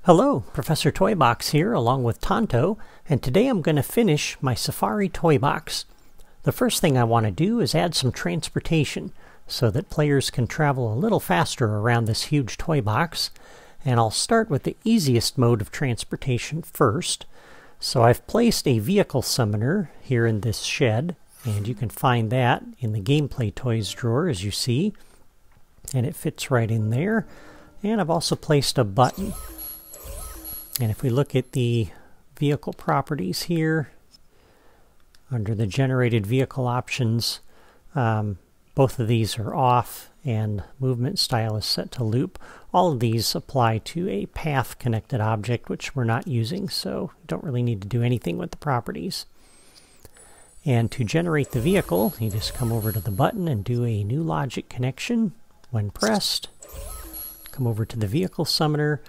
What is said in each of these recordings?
Hello, Professor Toybox here along with Tonto, and today I'm going to finish my Safari toy box. The first thing I want to do is add some transportation so that players can travel a little faster around this huge toy box, and I'll start with the easiest mode of transportation first. So I've placed a vehicle summoner here in this shed, and you can find that in the Gameplay Toys drawer as you see, and it fits right in there. And I've also placed a button. And if we look at the vehicle properties here, under the generated vehicle options, both of these are off and movement style is set to loop. All of these apply to a path connected object, which we're not using, so don't really need to do anything with the properties. And to generate the vehicle, you just come over to the button and do a new logic connection. When pressed, come over to the vehicle summoner,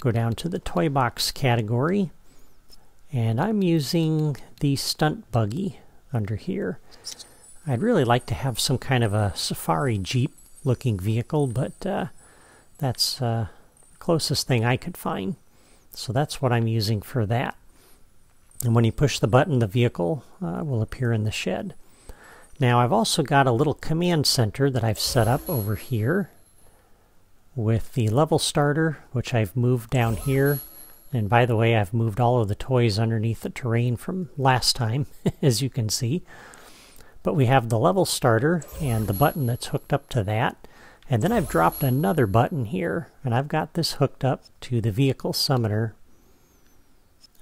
go down to the toy box category, and I'm using the stunt buggy under here. I'd really like to have some kind of a Safari Jeep looking vehicle, but that's the closest thing I could find. So that's what I'm using for that. And when you push the button, the vehicle will appear in the shed. Now I've also got a little command center that I've set up over here with the level starter, which I've moved down here. And by the way, I've moved all of the toys underneath the terrain from last time, as you can see. But we have the level starter and the button that's hooked up to that. And then I've dropped another button here, and I've got this hooked up to the vehicle summoner.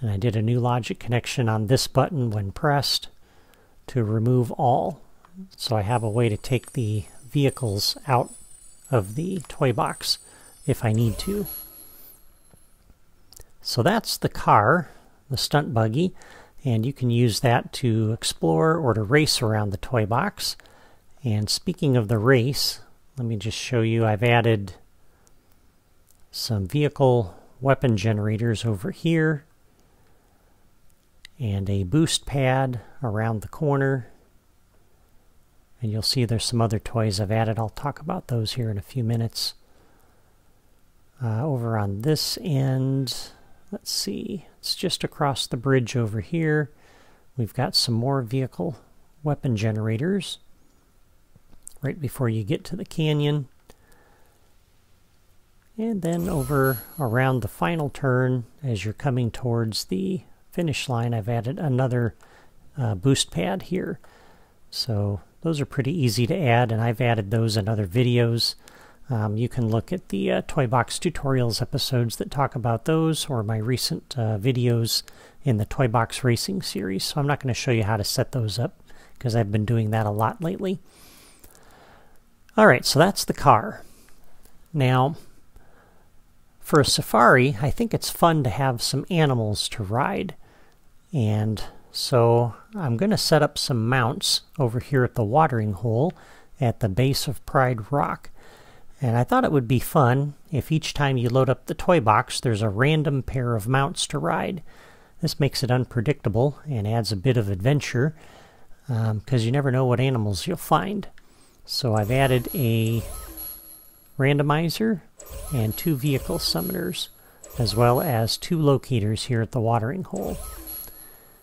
And I did a new logic connection on this button when pressed to remove all. So I have a way to take the vehicles out of the toy box if I need to. So that's the car, the stunt buggy, and you can use that to explore or to race around the toy box. And speaking of the race, let me just show you, I've added some vehicle weapon generators over here and a boost pad around the corner. And you'll see there's some other toys I've added. I'll talk about those here in a few minutes. Over on this end, let's see, it's just across the bridge over here. We've got some more vehicle weapon generators right before you get to the canyon. And then over around the final turn, as you're coming towards the finish line, I've added another boost pad here. So those are pretty easy to add, and I've added those in other videos. You can look at the Toy Box Tutorials episodes that talk about those, or my recent videos in the Toy Box Racing series. So I'm not going to show you how to set those up, because I've been doing that a lot lately. Alright, so that's the car. Now, for a safari, I think it's fun to have some animals to ride. And so I'm going to set up some mounts over here at the watering hole at the base of Pride Rock. And I thought it would be fun if each time you load up the toy box there's a random pair of mounts to ride. This makes it unpredictable and adds a bit of adventure because you never know what animals you'll find. So I've added a randomizer and 2 vehicle summoners, as well as 2 locators here at the watering hole.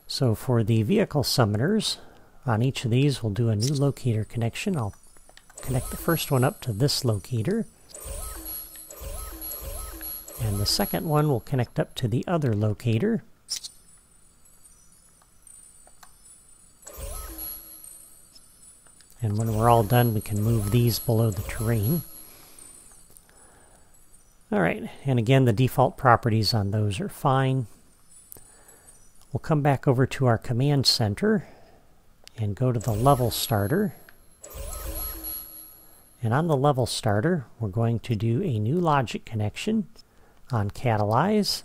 So for the vehicle summoners, on each of these we'll do a new locator connection. I'll connect the first one up to this locator, and the second one will connect up to the other locator. And when we're all done, we can move these below the terrain. Alright, and again, the default properties on those are fine. We'll come back over to our command center and go to the level starter. And on the level starter, we're going to do a new logic connection on Catalyze.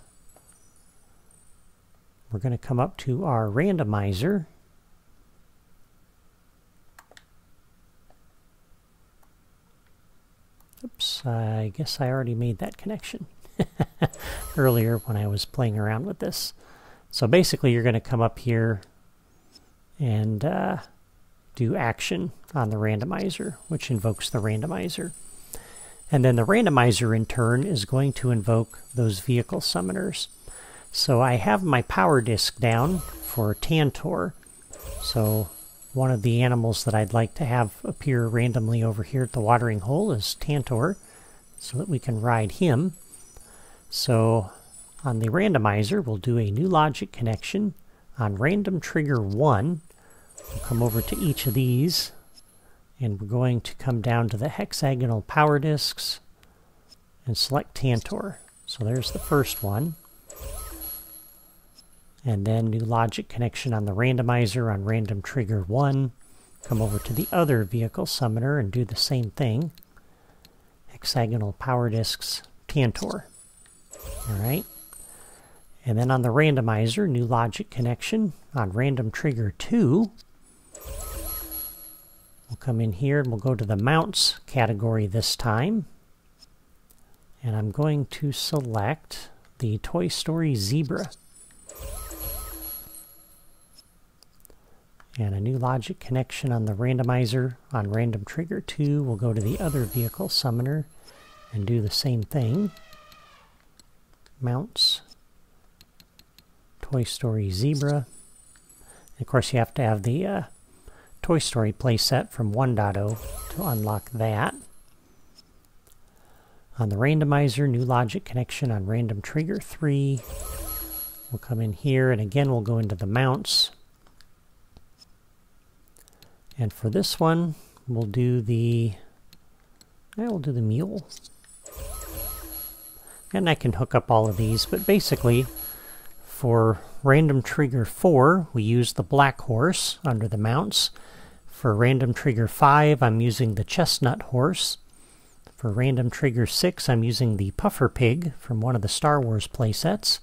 We're going to come up to our randomizer. Oops, I guess I already made that connection earlier when I was playing around with this. So basically you're going to come up here and do action on the randomizer, which invokes the randomizer. And then the randomizer in turn is going to invoke those vehicle summoners. So I have my power disk down for Tantor. So one of the animals that I'd like to have appear randomly over here at the watering hole is Tantor, so that we can ride him. So on the randomizer, we'll do a new logic connection. On random trigger 1, we'll come over to each of these, and we're going to come down to the hexagonal power disks and select Tantor. So there's the first one. And then new logic connection on the randomizer on random trigger 1. Come over to the other vehicle summoner and do the same thing. Hexagonal power disks, Tantor. Alright. And then on the randomizer, new logic connection on random trigger 2. We'll come in here and we'll go to the mounts category this time. And I'm going to select the Toy Story Zebra. And a new logic connection on the randomizer on random trigger 2. We'll go to the other vehicle summoner and do the same thing. Mounts, Toy Story Zebra. And of course you have to have the Toy Story playset from 1.0 to unlock that. On the randomizer, new logic connection on random trigger 3. We'll come in here and again we'll go into the mounts. And for this one, we'll do the mule. And I can hook up all of these, but basically, for random trigger 4, we use the black horse under the mounts. For random trigger 5, I'm using the chestnut horse. For random trigger 6, I'm using the puffer pig from one of the Star Wars playsets.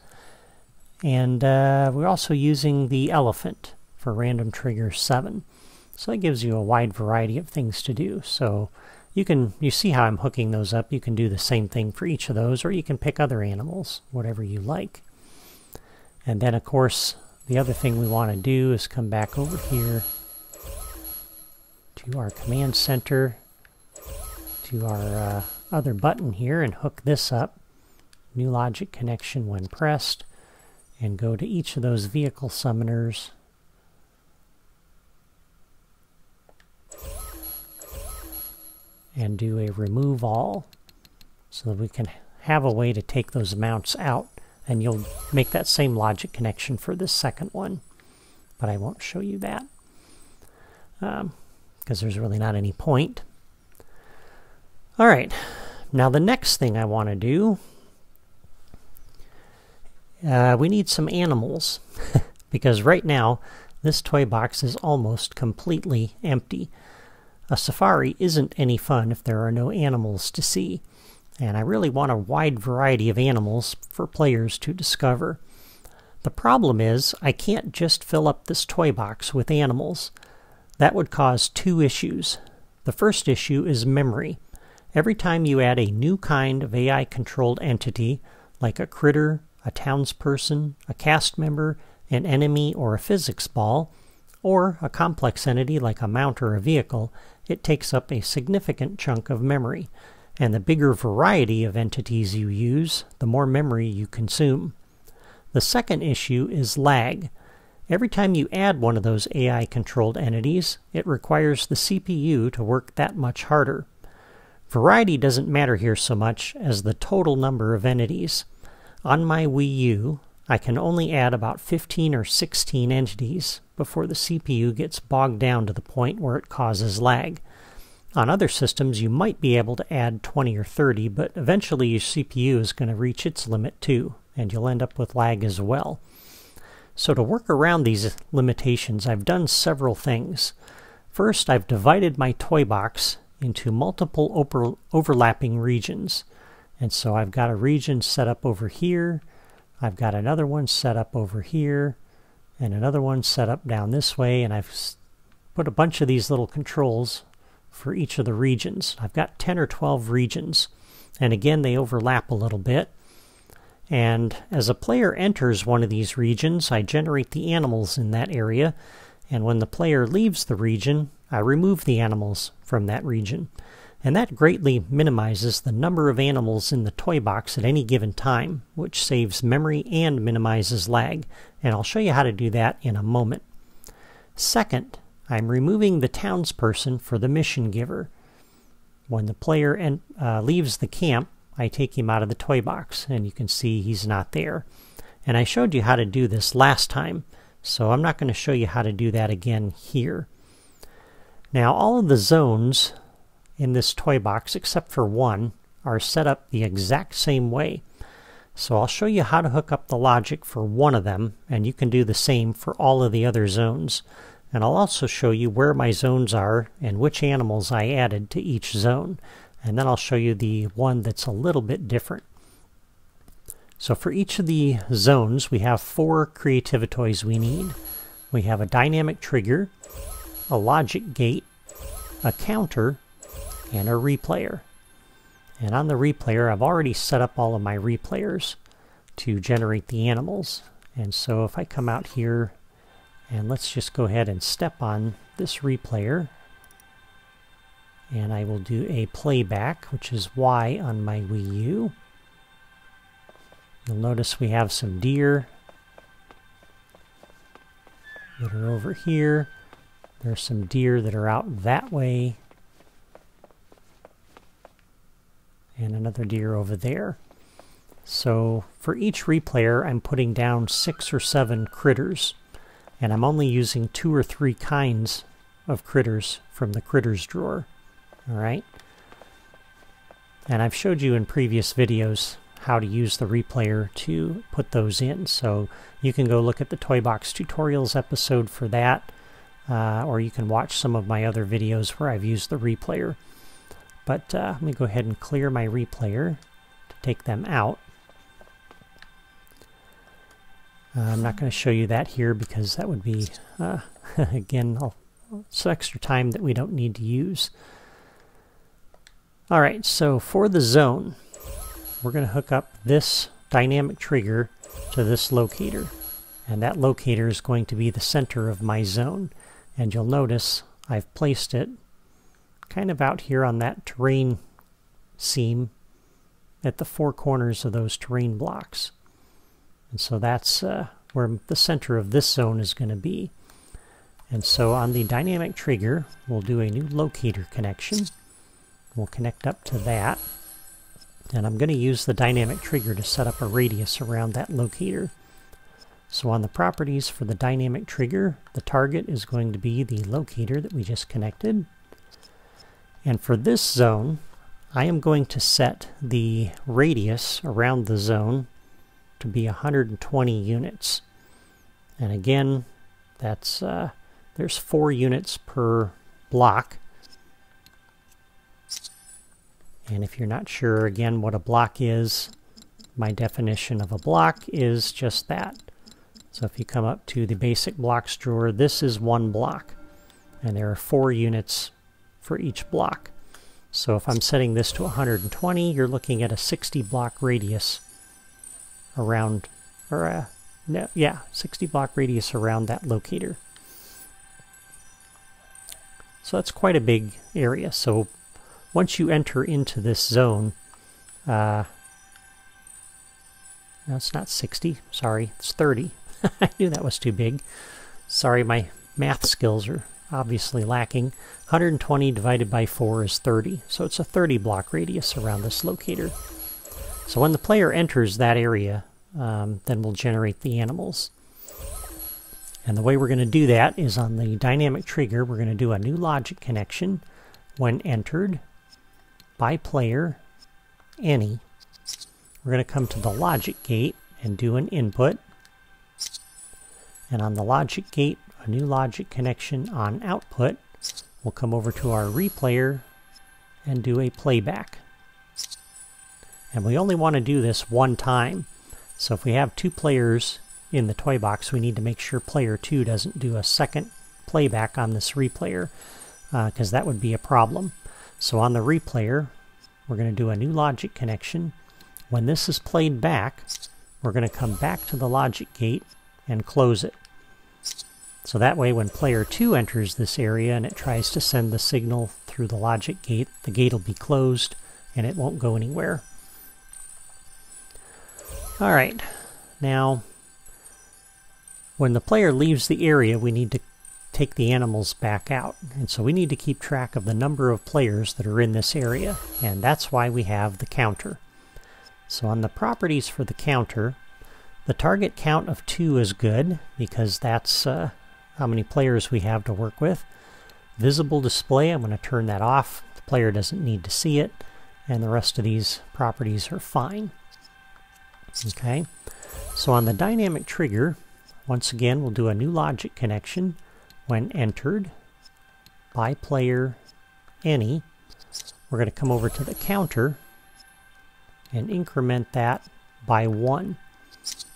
And we're also using the elephant for random trigger 7. So that gives you a wide variety of things to do. So you see how I'm hooking those up. You can do the same thing for each of those, or you can pick other animals, whatever you like. And then, of course, the other thing we want to do is come back over here to our command center, to our other button here, and hook this up. New logic connection when pressed, and go to each of those vehicle summoners. And do a remove all so that we can have a way to take those mounts out, and you'll make that same logic connection for this second one, but I won't show you that because there's really not any point. Alright, now the next thing I want to do, we need some animals because right now this toy box is almost completely empty. A safari isn't any fun if there are no animals to see, and I really want a wide variety of animals for players to discover. The problem is, I can't just fill up this toy box with animals. That would cause two issues. The first issue is memory. Every time you add a new kind of AI-controlled entity, like a critter, a townsperson, a cast member, an enemy, or a physics ball, or a complex entity like a mount or a vehicle, it takes up a significant chunk of memory, and the bigger variety of entities you use, the more memory you consume. The second issue is lag. Every time you add one of those AI-controlled entities, it requires the CPU to work that much harder. Variety doesn't matter here so much as the total number of entities. On my Wii U, I can only add about 15 or 16 entities before the CPU gets bogged down to the point where it causes lag. On other systems, you might be able to add 20 or 30, but eventually your CPU is going to reach its limit too, and you'll end up with lag as well. So to work around these limitations, I've done several things. First, I've divided my toy box into multiple overlapping regions. And so I've got a region set up over here, I've got another one set up over here, and another one set up down this way, and I've put a bunch of these little controls for each of the regions. I've got 10 or 12 regions, and again they overlap a little bit. And as a player enters one of these regions, I generate the animals in that area, and when the player leaves the region, I remove the animals from that region. And that greatly minimizes the number of animals in the toy box at any given time, which saves memory and minimizes lag. And I'll show you how to do that in a moment. Second, I'm removing the townsperson for the mission giver. When the player leaves the camp, I take him out of the toy box, and you can see he's not there. And I showed you how to do this last time, so I'm not going to show you how to do that again here. Now, all of the zones in this toy box, except for one, are set up the exact same way. So I'll show you how to hook up the logic for one of them, and you can do the same for all of the other zones. And I'll also show you where my zones are and which animals I added to each zone. And then I'll show you the one that's a little bit different. So for each of the zones, we have 4 creativitoys we need. We have a dynamic trigger, a logic gate, a counter, and a replayer. And on the replayer, I've already set up all of my replayers to generate the animals. And so if I come out here, and let's just go ahead and step on this replayer, and I will do a playback, which is Y on my Wii U. You'll notice we have some deer that are over here. There's some deer that are out that way. And another deer over there. So for each replayer, I'm putting down 6 or 7 critters. And I'm only using 2 or 3 kinds of critters from the critters drawer. Alright? And I've showed you in previous videos how to use the replayer to put those in. So you can go look at the Toy Box Tutorials episode for that. Or you can watch some of my other videos where I've used the replayer. But let me go ahead and clear my replayer to take them out. I'm not going to show you that here because that would be, again, some extra time that we don't need to use. Alright, so for the zone, we're going to hook up this dynamic trigger to this locator. And that locator is going to be the center of my zone. And you'll notice I've placed it kind of out here on that terrain seam at the 4 corners of those terrain blocks. And so that's where the center of this zone is going to be. And so on the dynamic trigger, we'll do a new locator connection. We'll connect up to that. And I'm going to use the dynamic trigger to set up a radius around that locator. So on the properties for the dynamic trigger, the target is going to be the locator that we just connected. And for this zone, I am going to set the radius around the zone to be 120 units. And again, that's there's 4 units per block. And if you're not sure again what a block is, my definition of a block is just that. So if you come up to the basic blocks drawer, this is 1 block. And there are 4 units for each block. So if I'm setting this to 120, you're looking at a 60 block radius around, or 60 block radius around that locator. So that's quite a big area. So once you enter into this zone, no, it's not 60, sorry, it's 30. I knew that was too big. Sorry, my math skills are obviously lacking. 120 divided by 4 is 30, so it's a 30 block radius around this locator. So when the player enters that area, then we'll generate the animals. And the way we're going to do that is on the dynamic trigger, we're going to do a new logic connection when entered by player any. We're going to come to the logic gate and do an input. And on the logic gate, a new logic connection on output. We'll come over to our replayer and do a playback. And we only want to do this 1 time. So if we have 2 players in the toy box, we need to make sure player 2 doesn't do a second playback on this replayer, because that would be a problem. So on the replayer, we're going to do a new logic connection. When this is played back, we're going to come back to the logic gate and close it. So that way when player 2 enters this area and it tries to send the signal through the logic gate, the gate will be closed and it won't go anywhere. Alright, now when the player leaves the area, we need to take the animals back out. And so we need to keep track of the number of players that are in this area, and that's why we have the counter. So on the properties for the counter, the target count of 2 is good because that's how many players we have to work with. Visible display, I'm going to turn that off. The player doesn't need to see it, and the rest of these properties are fine. Okay, so on the dynamic trigger, once again we'll do a new logic connection. When entered by player any, we're going to come over to the counter and increment that by 1.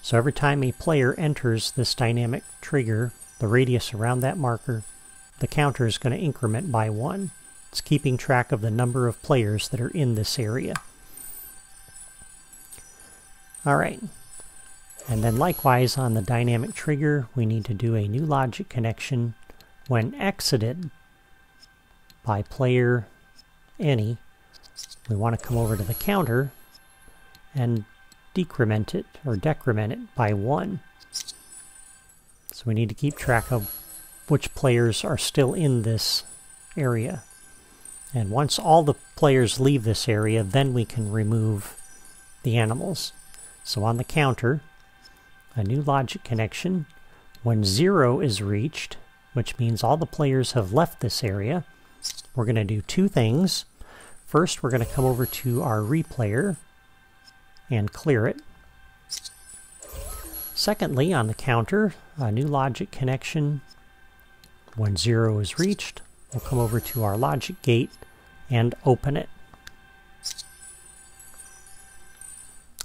So every time a player enters this dynamic trigger, the radius around that marker, the counter is going to increment by 1. It's keeping track of the number of players that are in this area. Alright, and then likewise on the dynamic trigger, we need to do a new logic connection. When exited by player any, we want to come over to the counter and decrement it or decrement it by 1. So we need to keep track of which players are still in this area. And once all the players leave this area, then we can remove the animals. So on the counter, a new logic connection. When 0 is reached, which means all the players have left this area, we're going to do 2 things. First, we're going to come over to our replayer and clear it. Secondly, on the counter, a new logic connection. When 0 is reached, we'll come over to our logic gate and open it.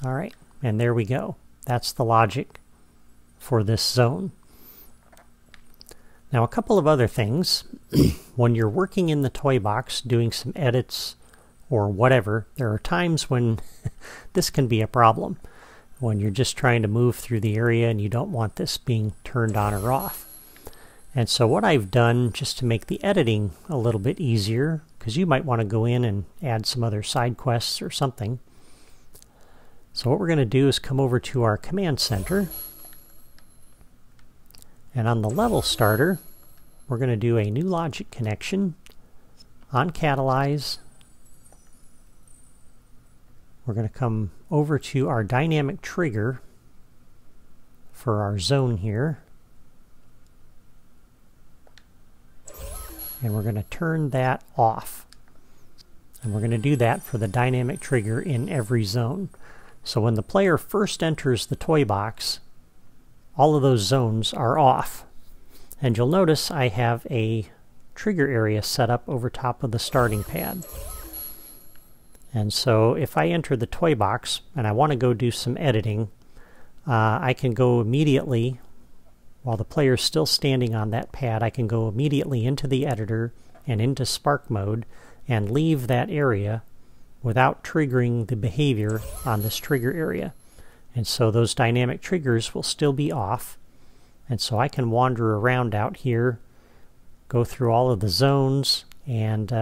Alright, and there we go. That's the logic for this zone. Now a couple of other things. When you're working in the toy box doing some edits or whatever, there are times when this can be a problem. When you're just trying to move through the area and you don't want this being turned on or off. And so what I've done, just to make the editing a little bit easier, because you might want to go in and add some other side quests or something. So what we're going to do is come over to our command center. And on the level starter, we're going to do a new logic connection. On catalyze, we're going to come over to our dynamic trigger for our zone here. And we're going to turn that off. And we're going to do that for the dynamic trigger in every zone. So when the player first enters the toy box, all of those zones are off. And you'll notice I have a trigger area set up over top of the starting pad. And so if I enter the toy box and I want to go do some editing, I can go immediately, while the player is still standing on that pad, I can go immediately into the editor and into Spark mode and leave that area without triggering the behavior on this trigger area. And so those dynamic triggers will still be off. And so I can wander around out here, go through all of the zones, and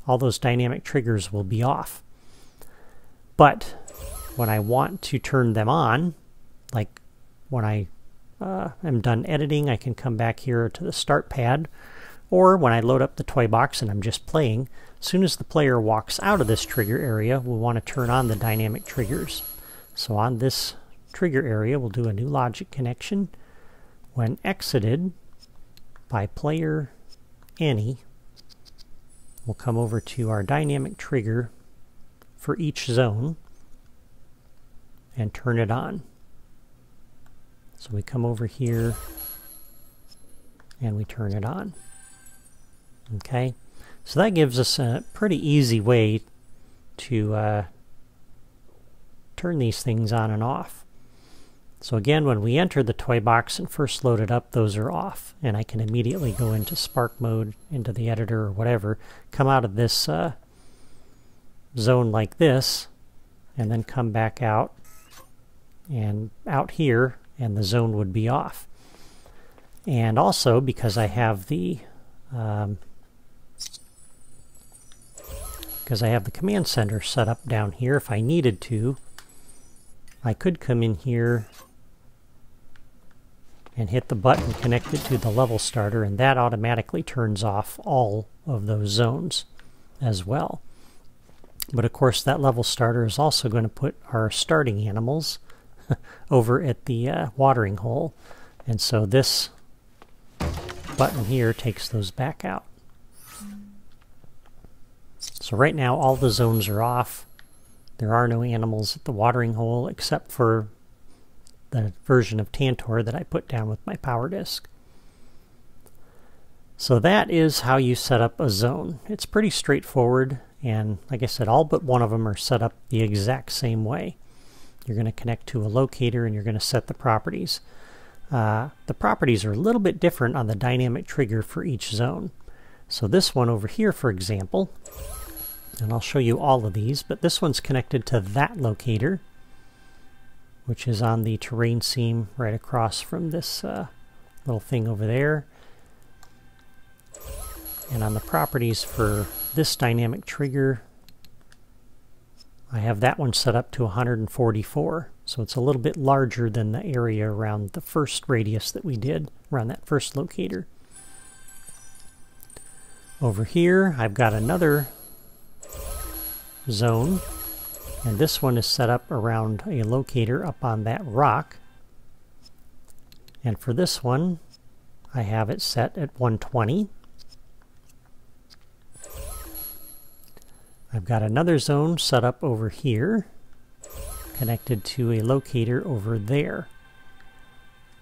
all those dynamic triggers will be off. But when I want to turn them on, like when I am done editing, I can come back here to the start pad, or when I load up the toy box and I'm just playing, as soon as the player walks out of this trigger area, we'll want to turn on the dynamic triggers. So on this trigger area, we'll do a new logic connection. When exited by player any, we'll come over to our dynamic trigger for each zone and turn it on. So we come over here and we turn it on. Okay, so that gives us a pretty easy way to turn these things on and off. So again, when we enter the toy box and first load it up, those are off. And I can immediately go into Spark mode, into the editor or whatever, come out of this zone like this, and then come back out and out here, and the zone would be off. And also, because I have the because I have the command center set up down here. If I needed to, I could come in here and hit the button connected to the level starter, and that automatically turns off all of those zones as well. But of course that level starter is also going to put our starting animals over at the watering hole, and so this button here takes those back out. So right now all the zones are off. There are no animals at the watering hole except for the version of Tantor that I put down with my power disc. So that is how you set up a zone. It's pretty straightforward, and like I said, all but one of them are set up the exact same way. You're going to connect to a locator and you're going to set the properties. The properties are a little bit different on the dynamic trigger for each zone. So this one over here, for example, and I'll show you all of these, but this one's connected to that locator, which is on the terrain seam right across from this little thing over there. And on the properties for this dynamic trigger, I have that one set up to 144. So it's a little bit larger than the area around the first radius that we did, around that first locator. Over here, I've got another zone, and this one is set up around a locator up on that rock. And for this one, I have it set at 120. I've got another zone set up over here, connected to a locator over there.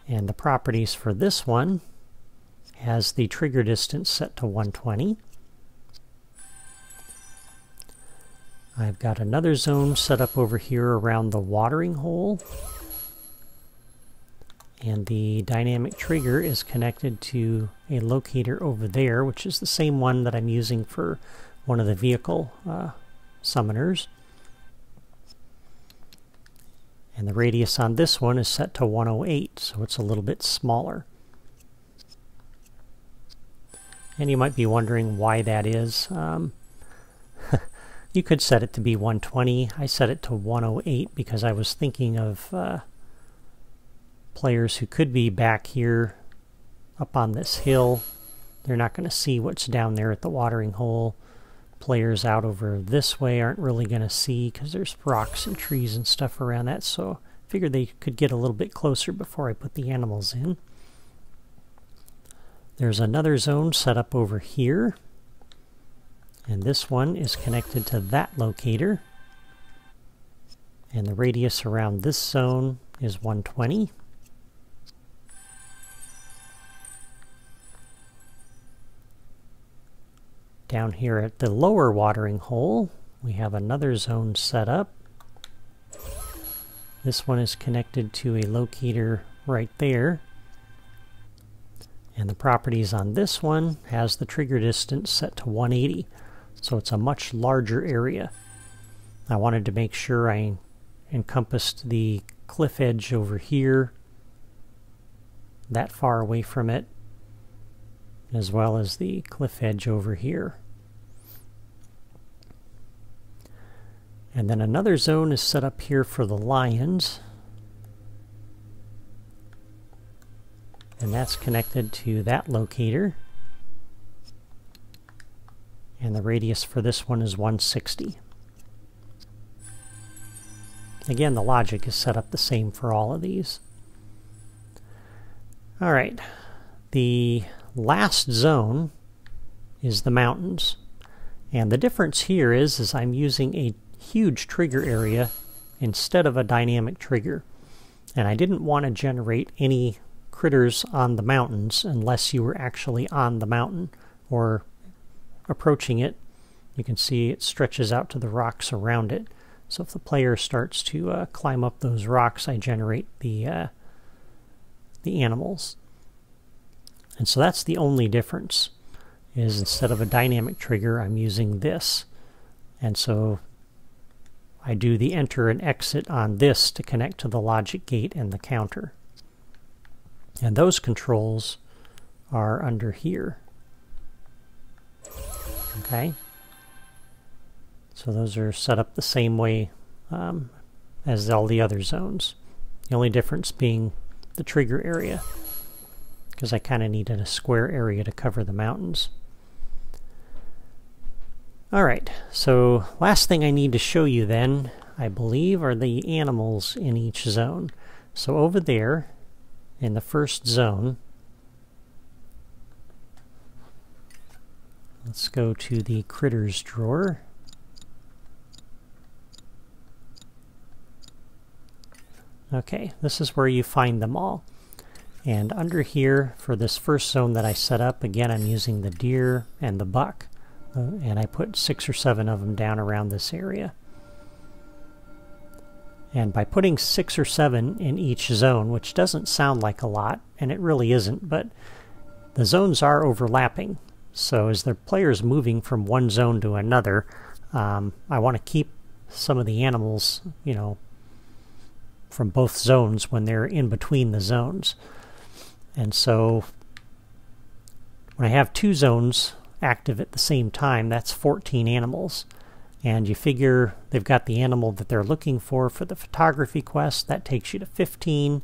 And the properties for this one has the trigger distance set to 120. I've got another zone set up over here around the watering hole, and the dynamic trigger is connected to a locator over there, which is the same one that I'm using for one of the vehicle summoners. And the radius on this one is set to 108, so it's a little bit smaller. And you might be wondering why that is. You could set it to be 120. I set it to 108 because I was thinking of players who could be back here up on this hill. They're not going to see what's down there at the watering hole. Players out over this way aren't really going to see because there's rocks and trees and stuff around that, so I figured they could get a little bit closer before I put the animals in. There's another zone set up over here, and this one is connected to that locator, and the radius around this zone is 120. Down here at the lower watering hole, we have another zone set up. This one is connected to a locator right there. And the properties on this one has the trigger distance set to 180. So it's a much larger area. I wanted to make sure I encompassed the cliff edge over here, that far away from it, as well as the cliff edge over here. And then another zone is set up here for the lions, and that's connected to that locator, and the radius for this one is 160. Again, the logic is set up the same for all of these. Alright, the last zone is the mountains, and the difference here is I'm using a huge trigger area instead of a dynamic trigger, and I didn't want to generate any critters on the mountains unless you were actually on the mountain or approaching it. You can see it stretches out to the rocks around it, so if the player starts to climb up those rocks, I generate the animals. And so that's the only difference, is instead of a dynamic trigger I'm using this, and so I do the enter and exit on this to connect to the logic gate and the counter. And those controls are under here. Okay? So those are set up the same way as all the other zones. The only difference being the trigger area, because I kind of needed a square area to cover the mountains. Alright, so last thing I need to show you then, I believe, are the animals in each zone. So over there, in the first zone, let's go to the critters drawer. Okay, this is where you find them all. And under here, for this first zone that I set up, again I'm using the deer and the buck. And I put 6 or 7 of them down around this area. And by putting 6 or 7 in each zone, which doesn't sound like a lot, and it really isn't, but the zones are overlapping. So as the player's moving from one zone to another, I want to keep some of the animals, you know, from both zones when they're in between the zones. And so when I have 2 zones active at the same time, that's 14 animals. And you figure they've got the animal that they're looking for the photography quest. That takes you to 15.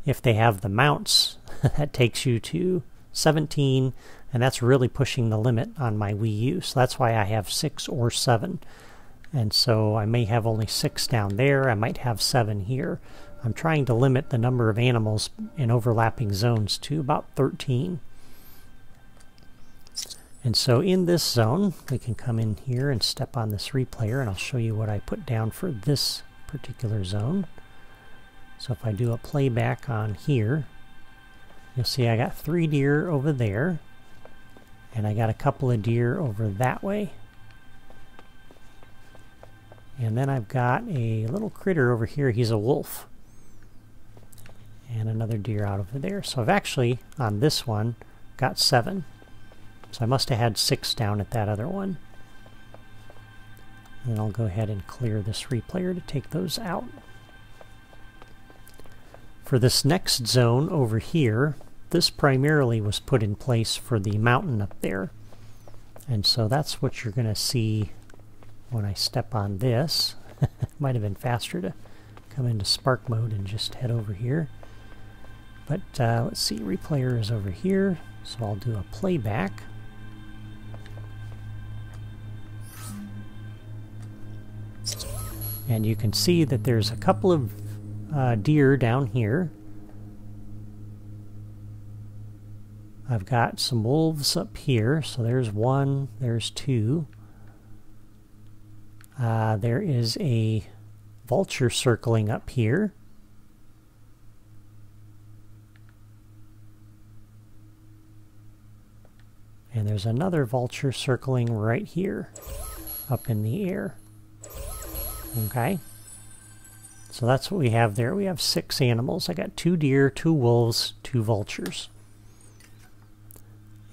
If they have the mounts, that takes you to 17. And that's really pushing the limit on my Wii U. So that's why I have 6 or 7. And so I may have only 6 down there. I might have 7 here. I'm trying to limit the number of animals in overlapping zones to about 13. And so in this zone, we can come in here and step on this replayer, and I'll show you what I put down for this particular zone. So if I do a playback on here, you'll see I got 3 deer over there, and I got a couple of deer over that way. And then I've got a little critter over here. He's a wolf. And another deer out over there. So I've actually, on this one, got 7. So I must have had 6 down at that other one. And then I'll go ahead and clear this replayer to take those out. For this next zone over here, this primarily was put in place for the mountain up there. And so that's what you're going to see when I step on this. Might have been faster to come into Spark mode and just head over here. But let's see, replayer is over here, so I'll do a playback. And you can see that there's a couple of deer down here. I've got some wolves up here, so there's 1, there's 2. There is a vulture circling up here. And there's another vulture circling right here, up in the air. Okay? So that's what we have there. We have 6 animals. I got 2 deer, 2 wolves, 2 vultures.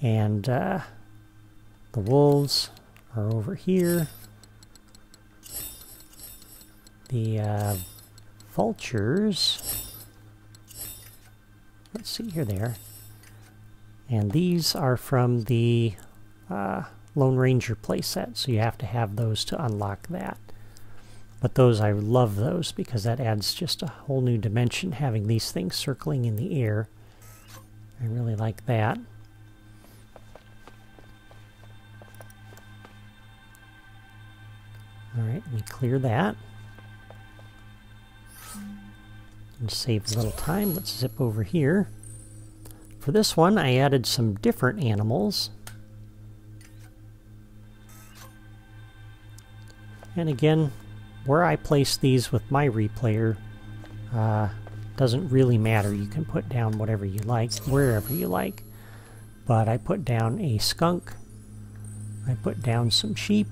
And the wolves are over here. The vultures, let's see, here they are. And these are from the Lone Ranger playset, so you have to have those to unlock that. But those, I love those because that adds just a whole new dimension, having these things circling in the air. I really like that. Alright, let me clear that. And save a little time. Let's zip over here. For this one, I added some different animals. And again, where I place these with my replayer doesn't really matter. You can put down whatever you like, wherever you like. But I put down a skunk. I put down some sheep.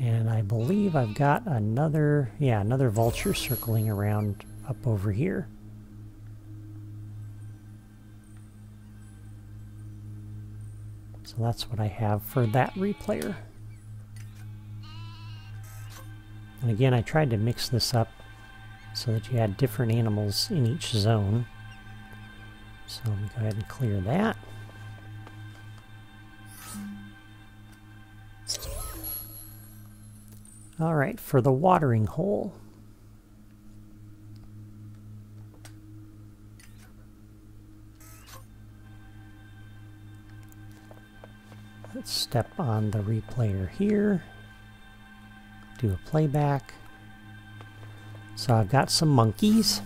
And I believe I've got another vulture circling around up over here. So that's what I have for that replayer. And again, I tried to mix this up so that you had different animals in each zone. So let me go ahead and clear that. All right, for the watering hole. Let's step on the replayer here. Do a playback. So I've got some monkeys.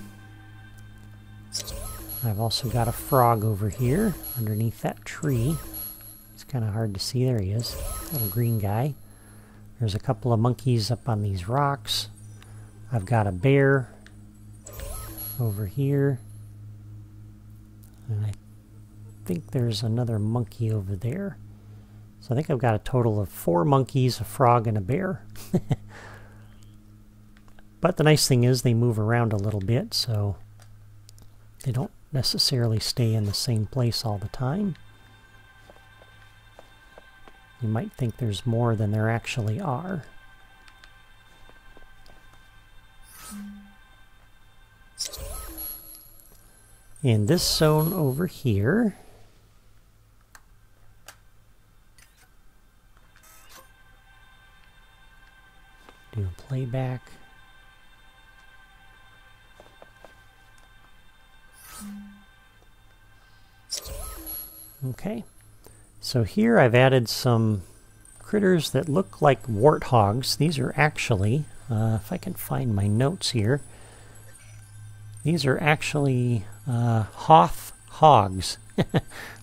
I've also got a frog over here underneath that tree. It's kind of hard to see. There he is, little green guy. There's a couple of monkeys up on these rocks. I've got a bear over here. And I think there's another monkey over there. So I think I've got a total of 4 monkeys, a frog, and a bear. But the nice thing is they move around a little bit, so they don't necessarily stay in the same place all the time. You might think there's more than there actually are. In this zone over here, do a playback. Okay, so here I've added some critters that look like warthogs. These are actually, if I can find my notes here, these are actually Hoth hogs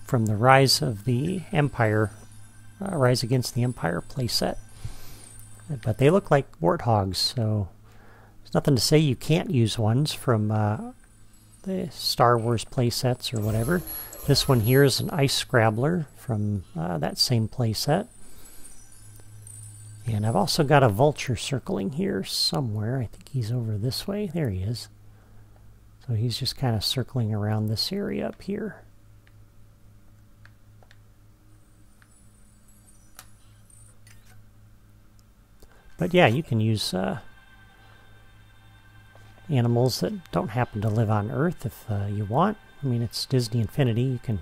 from the Rise of the Empire, Rise Against the Empire playset. But they look like warthogs, so there's nothing to say you can't use ones from the Star Wars playsets or whatever. This one here is an ice scrabbler from that same playset. And I've also got a vulture circling here somewhere. I think he's over this way. There he is. So he's just kind of circling around this area up here. But yeah, you can use animals that don't happen to live on Earth if you want. I mean, it's Disney Infinity. You can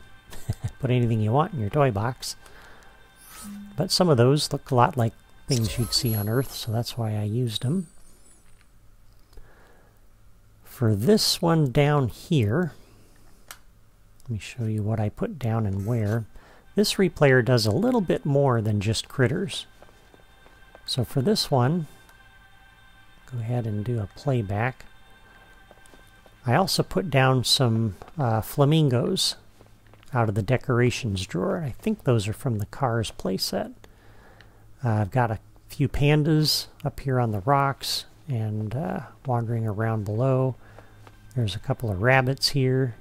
put anything you want in your toy box. But some of those look a lot like things you'd see on Earth, so that's why I used them. For this one down here, let me show you what I put down and where. This replayer does a little bit more than just critters. So for this one, go ahead and do a playback. I also put down some flamingos out of the decorations drawer. I think those are from the Cars playset. I've got a few pandas up here on the rocks and wandering around below. There's a couple of rabbits here.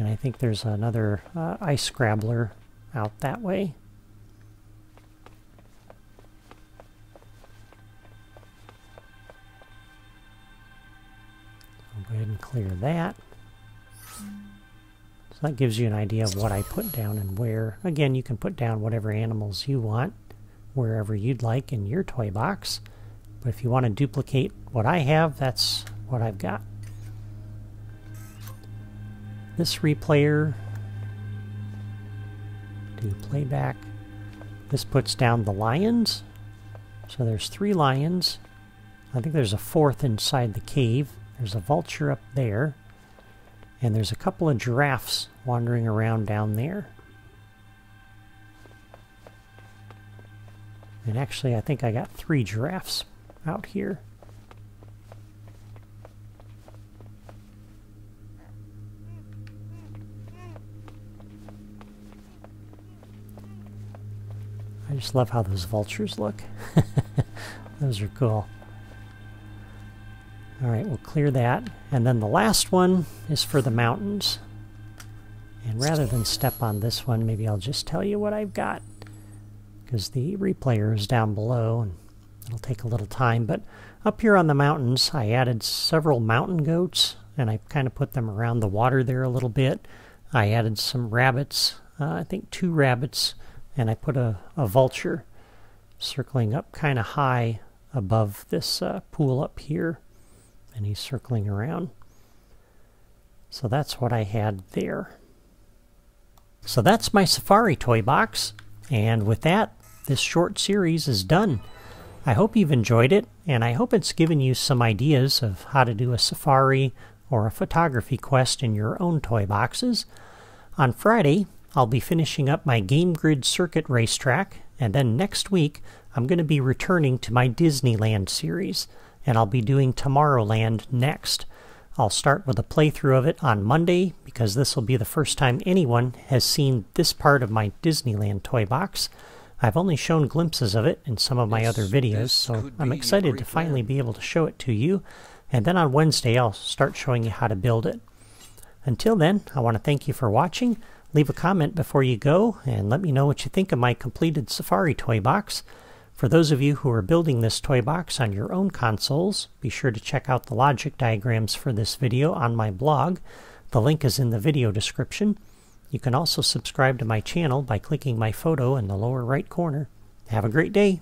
And I think there's another ice scrabbler out that way. Go ahead and clear that. So that gives you an idea of what I put down and where. Again, you can put down whatever animals you want, wherever you'd like in your toy box. But if you want to duplicate what I have, that's what I've got. This replayer, do playback. This puts down the lions. So there's 3 lions. I think there's a 4th inside the cave. There's a vulture up there, and there's a couple of giraffes wandering around down there. And actually, I think I got 3 giraffes out here. I just love how those vultures look. Those are cool. Alright, we'll clear that. And then the last one is for the mountains. And rather than step on this one, maybe I'll just tell you what I've got. Because the replayer is down below, and it'll take a little time. But up here on the mountains, I added several mountain goats, and I kind of put them around the water there a little bit. I added some rabbits, I think 2 rabbits, and I put a vulture circling up kind of high above this pool up here. And he's circling around. So that's what I had there. So that's my Safari toy box. And with that, this short series is done. I hope you've enjoyed it, and I hope it's given you some ideas of how to do a safari or a photography quest in your own toy boxes. On Friday, I'll be finishing up my Game Grid Circuit racetrack, and then next week I'm going to be returning to my Disneyland series, and I'll be doing Tomorrowland next. I'll start with a playthrough of it on Monday, because this will be the first time anyone has seen this part of my Disneyland toy box. I've only shown glimpses of it in some of my other videos, so I'm excited to finally be able to show it to you. And then on Wednesday, I'll start showing you how to build it. Until then, I want to thank you for watching. Leave a comment before you go, and let me know what you think of my completed Safari toy box. For those of you who are building this toy box on your own consoles, be sure to check out the logic diagrams for this video on my blog. The link is in the video description. You can also subscribe to my channel by clicking my photo in the lower right corner. Have a great day!